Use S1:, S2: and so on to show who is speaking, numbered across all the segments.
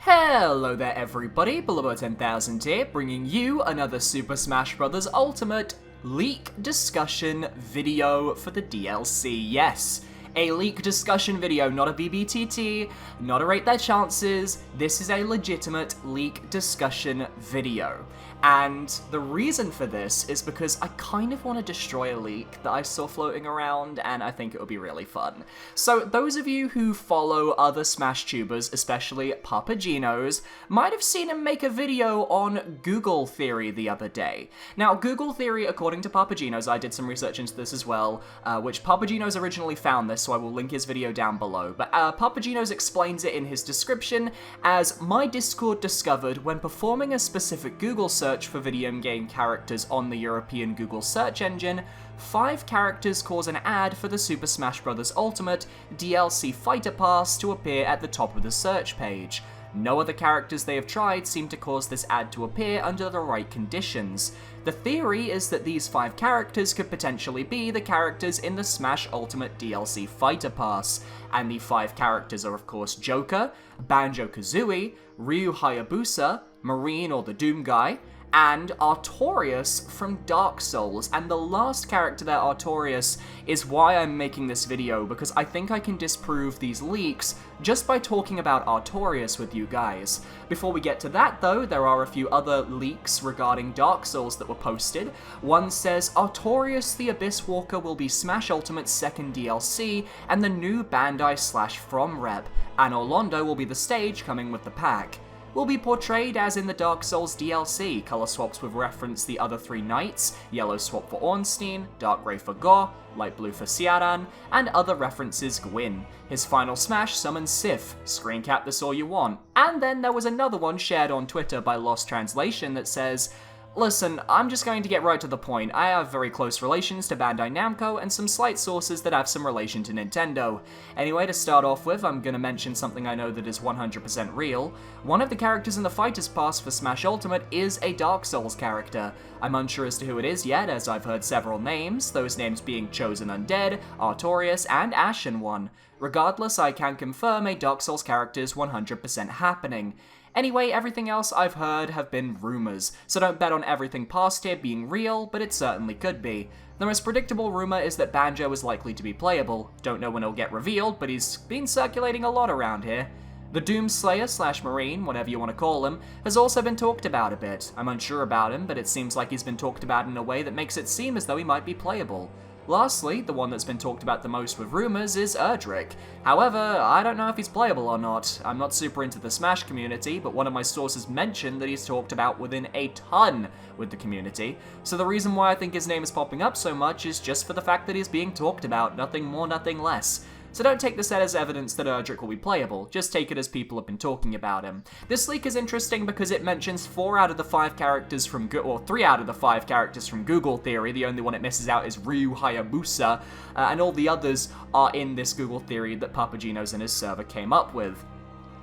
S1: Hello there everybody, Below10,000 here, bringing you another Super Smash Bros. Ultimate leak discussion video for the DLC. Yes, a leak discussion video, not a BBTT, not a rate their chances. This is a legitimate leak discussion video. And the reason for this is because I kind of want to destroy a leak that I saw floating around, and I think it would be really fun. So those of you who follow other Smash tubers, especially Papagenos, might have seen him make a video on Google theory the other day. Now, Google theory, according to Papagenos, I did some research into this as well, which Papagenos originally found this, so I will link his video down below. But Papagenos explains it in his description as, my Discord discovered when performing a specific Google search for video game characters on the European Google search engine, 5 characters cause an ad for the Super Smash Bros. Ultimate DLC Fighter Pass to appear at the top of the search page. No other characters they have tried seem to cause this ad to appear under the right conditions. The theory is that these 5 characters could potentially be the characters in the Smash Ultimate DLC Fighter Pass, and the 5 characters are of course Joker, Banjo-Kazooie, Ryu Hayabusa, Marine or the Doom Guy, and Artorias from Dark Souls. And the last character there, Artorias, is why I'm making this video, because I think I can disprove these leaks just by talking about Artorias with you guys. Before we get to that though, there are a few other leaks regarding Dark Souls that were posted. One says, Artorias the Abyss Walker will be Smash Ultimate's second DLC, and the new Bandai/From rep, and Orlando will be the stage coming with the pack. Will be portrayed as in the Dark Souls DLC, color swaps with reference the other 3 knights, yellow swap for Ornstein, dark grey for Go, light blue for Ciaran, and other references Gwyn. His final smash summons Sif, screen cap this all you want. And then there was another one shared on Twitter by Lost Translation that says, listen, I'm just going to get right to the point. I have very close relations to Bandai Namco and some slight sources that have some relation to Nintendo. Anyway, to start off with, I'm gonna mention something I know that is 100% real. One of the characters in the Fighters Pass for Smash Ultimate is a Dark Souls character. I'm unsure as to who it is yet, as I've heard several names, those names being Chosen Undead, Artorias, and Ashen One. Regardless, I can confirm a Dark Souls character is 100% happening. Anyway, everything else I've heard have been rumors, so don't bet on everything past here being real, but it certainly could be. The most predictable rumor is that Banjo is likely to be playable. Don't know when it'll get revealed, but he's been circulating a lot around here. The Doomslayer/Marine, whatever you want to call him, has also been talked about a bit. I'm unsure about him, but it seems like he's been talked about in a way that makes it seem as though he might be playable. Lastly, the one that's been talked about the most with rumors is Erdrick. However, I don't know if he's playable or not. I'm not super into the Smash community, but one of my sources mentioned that he's talked about within a ton with the community, so the reason why I think his name is popping up so much is just for the fact that he's being talked about, nothing more, nothing less. So don't take this as evidence that Erdrick will be playable, just take it as people have been talking about him. This leak is interesting because it mentions 4 out of the 5 characters from 3 out of the 5 characters from Google theory, the only one it misses out is Ryu Hayabusa, and all the others are in this Google theory that Papagenos and his server came up with.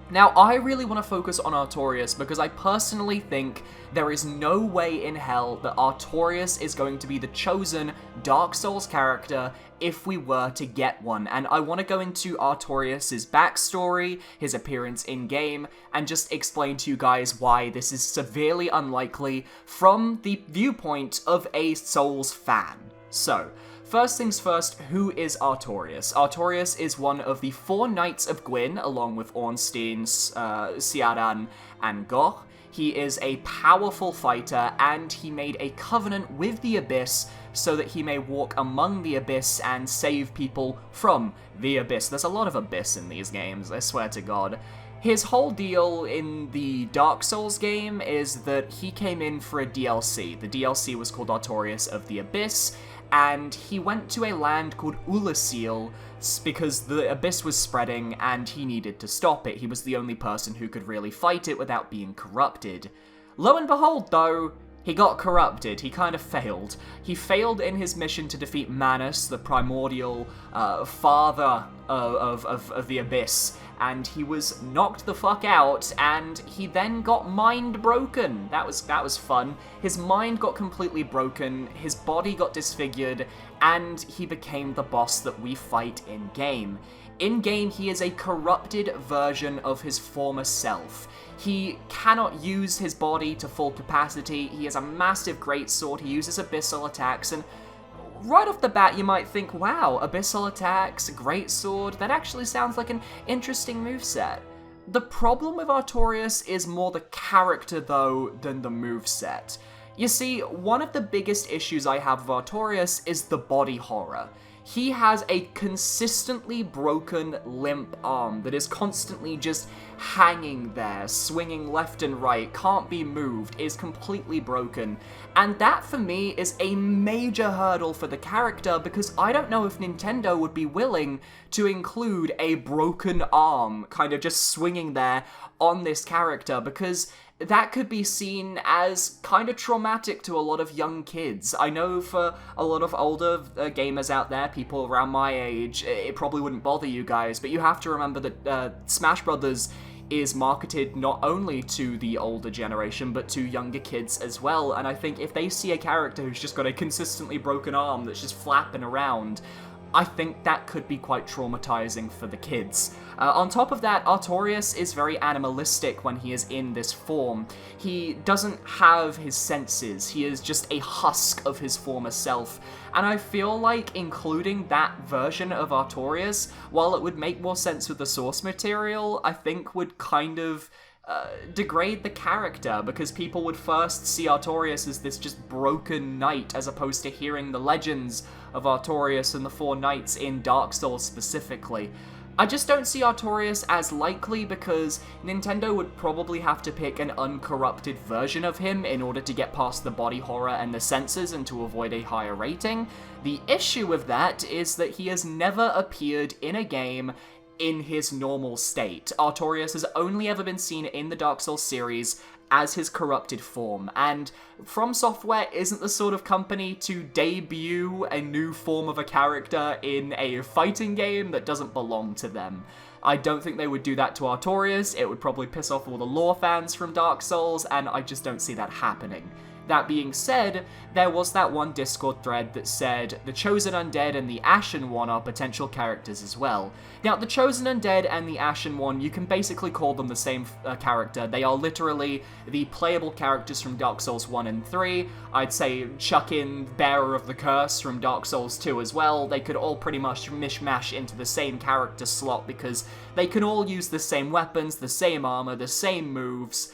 S1: Now, I really want to focus on Artorias because I personally think there is no way in hell that Artorias is going to be the chosen Dark Souls character if we were to get one, and I want to go into Artorias' backstory, his appearance in-game, and just explain to you guys why this is severely unlikely from the viewpoint of a Souls fan. So, first things first, who is Artorias? Artorias is one of the 4 Knights of Gwyn, along with Ornstein, Ciaran, and Goh. He is a powerful fighter, and he made a covenant with the Abyss so that he may walk among the Abyss and save people from the Abyss. There's a lot of Abyss in these games, I swear to God. His whole deal in the Dark Souls game is that he came in for a DLC. The DLC was called Artorias of the Abyss, and he went to a land called Oolacile because the Abyss was spreading and he needed to stop it. He was the only person who could really fight it without being corrupted. Lo and behold, though, he got corrupted. He kind of failed. He failed in his mission to defeat Manus, the primordial father of the Abyss, and he was knocked the fuck out, and he then got mind broken. That was fun. His mind got completely broken, his body got disfigured, and he became the boss that we fight in-game. In-game, he is a corrupted version of his former self. He cannot use his body to full capacity, he has a massive greatsword, he uses abyssal attacks, and right off the bat you might think, wow, abyssal attacks, greatsword, that actually sounds like an interesting moveset. The problem with Artorias is more the character, though, than the moveset. You see, one of the biggest issues I have with Artorias is the body horror. He has a consistently broken, limp arm that is constantly just hanging there, swinging left and right, can't be moved, is completely broken. And that, for me, is a major hurdle for the character, because I don't know if Nintendo would be willing to include a broken arm kind of just swinging there on this character, because that could be seen as kind of traumatic to a lot of young kids. I know for a lot of older gamers out there, people around my age, it probably wouldn't bother you guys, but you have to remember that Smash Brothers is marketed not only to the older generation, but to younger kids as well, and I think if they see a character who's just got a consistently broken arm that's just flapping around, I think that could be quite traumatizing for the kids. On top of that, Artorias is very animalistic when he is in this form. He doesn't have his senses, he is just a husk of his former self, and I feel like including that version of Artorias, while it would make more sense with the source material, I think would kind of degrade the character, because people would first see Artorias as this just broken knight, as opposed to hearing the legends of Artorias and the Four Knights in Dark Souls specifically. I just don't see Artorias as likely, because Nintendo would probably have to pick an uncorrupted version of him in order to get past the body horror and the senses and to avoid a higher rating. The issue with that is that he has never appeared in a game in his normal state. Artorias has only ever been seen in the Dark Souls series as his corrupted form, and From Software isn't the sort of company to debut a new form of a character in a fighting game that doesn't belong to them. I don't think they would do that to Artorias. It would probably piss off all the lore fans from Dark Souls, and I just don't see that happening. That being said, there was that one Discord thread that said the Chosen Undead and the Ashen One are potential characters as well. Now, the Chosen Undead and the Ashen One, you can basically call them the same character. They are literally the playable characters from Dark Souls 1 and 3. I'd say chuck in Bearer of the Curse from Dark Souls 2 as well. They could all pretty much mishmash into the same character slot, because they can all use the same weapons, the same armor, the same moves.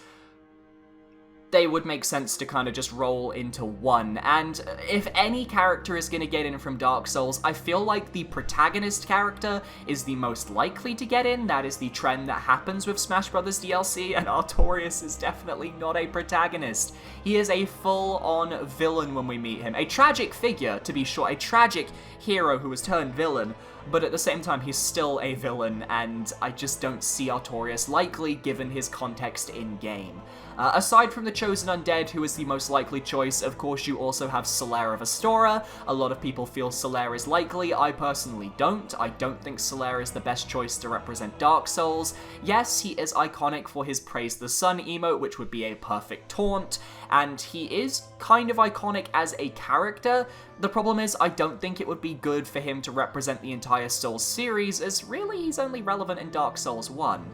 S1: They would make sense to kind of just roll into one, and if any character is going to get in from Dark Souls, I feel like the protagonist character is the most likely to get in. That is the trend that happens with Smash Brothers DLC, and Artorias is definitely not a protagonist. He is a full-on villain when we meet him. A tragic figure, to be sure, a tragic hero who has turned villain, but at the same time he's still a villain, and I just don't see Artorias likely given his context in-game. Aside from the Chosen Undead, who is the most likely choice, of course you also have Solaire of Astora. A lot of people feel Solaire is likely, I personally don't. I don't think Solaire is the best choice to represent Dark Souls. Yes, he is iconic for his Praise the Sun emote, which would be a perfect taunt, and he is kind of iconic as a character. The problem is, I don't think it would be good for him to represent the entire Souls series, as really he's only relevant in Dark Souls 1.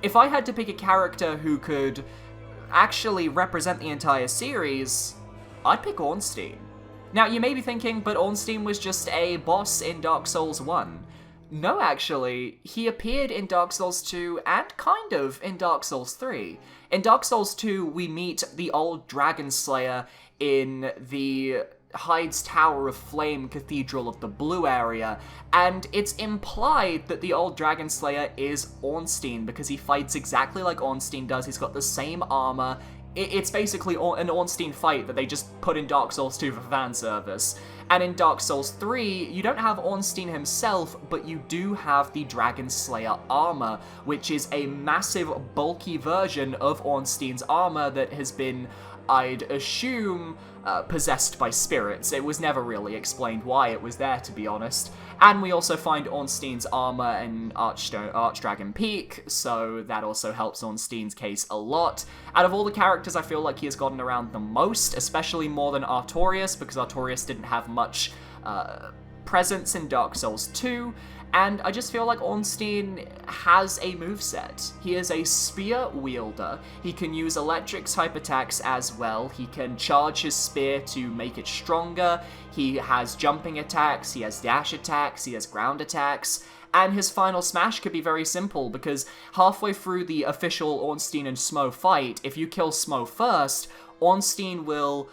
S1: If I had to pick a character who could actually represent the entire series, I'd pick Ornstein. Now, you may be thinking, but Ornstein was just a boss in Dark Souls 1. No, actually, he appeared in Dark Souls 2 and kind of in Dark Souls 3. In Dark Souls 2, we meet the old Dragon Slayer in the Hyde's Tower of Flame Cathedral of the Blue area, and it's implied that the old Dragon Slayer is Ornstein, because he fights exactly like Ornstein does. He's got the same armor. It's basically an Ornstein fight that they just put in Dark Souls 2 for fan service. And in Dark Souls 3, you don't have Ornstein himself, but you do have the Dragon Slayer armor, which is a massive, bulky version of Ornstein's armor that has been, I'd assume, possessed by spirits. It was never really explained why it was there, to be honest. And we also find Ornstein's armor in Archdragon Peak, so that also helps Ornstein's case a lot. Out of all the characters, I feel like he has gotten around the most, especially more than Artorias, because Artorias didn't have much presence in Dark Souls 2, and I just feel like Ornstein has a moveset. He is a spear wielder. He can use electric type attacks as well. He can charge his spear to make it stronger. He has jumping attacks, he has dash attacks, he has ground attacks. And his final smash could be very simple, because halfway through the official Ornstein and Smo fight, if you kill Smo first, Ornstein will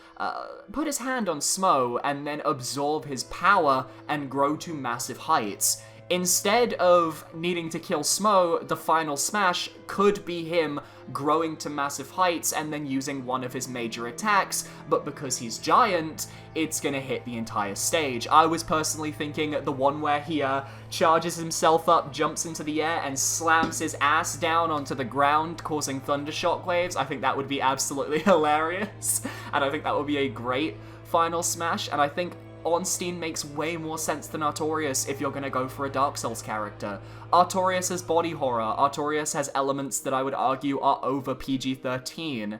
S1: put his hand on Smo and then absorb his power and grow to massive heights. Instead of needing to kill Smo, the final smash could be him growing to massive heights and then using one of his major attacks, but because he's giant, it's gonna hit the entire stage. I was personally thinking the one where he charges himself up, jumps into the air, and slams his ass down onto the ground, causing thunder shockwaves. I think that would be absolutely hilarious, and I think that would be a great final smash, and I think Ornstein makes way more sense than Artorias if you're gonna go for a Dark Souls character. Artorias has body horror. Artorias has elements that I would argue are over PG-13.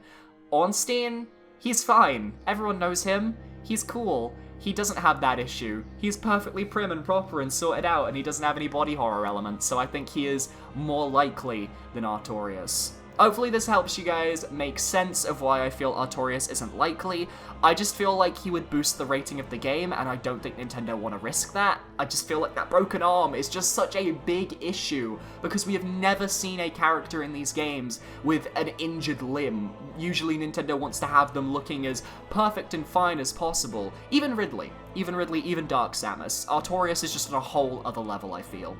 S1: Ornstein, he's fine. Everyone knows him. He's cool. He doesn't have that issue. He's perfectly prim and proper and sorted out, and he doesn't have any body horror elements, so I think he is more likely than Artorias. Hopefully this helps you guys make sense of why I feel Artorias isn't likely. I just feel like he would boost the rating of the game, and I don't think Nintendo want to risk that. I just feel like that broken arm is just such a big issue, because we have never seen a character in these games with an injured limb. Usually Nintendo wants to have them looking as perfect and fine as possible. Even Ridley, even Dark Samus. Artorias is just on a whole other level, I feel.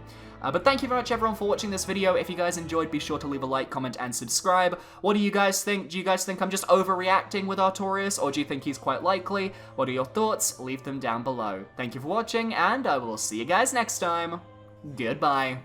S1: But thank you very much everyone for watching this video. If you guys enjoyed, be sure to leave a like, comment, and subscribe. What do you guys think? Do you guys think I'm just overreacting with Artorias, or do you think he's quite likely? What are your thoughts? Leave them down below. Thank you for watching, and I will see you guys next time. Goodbye.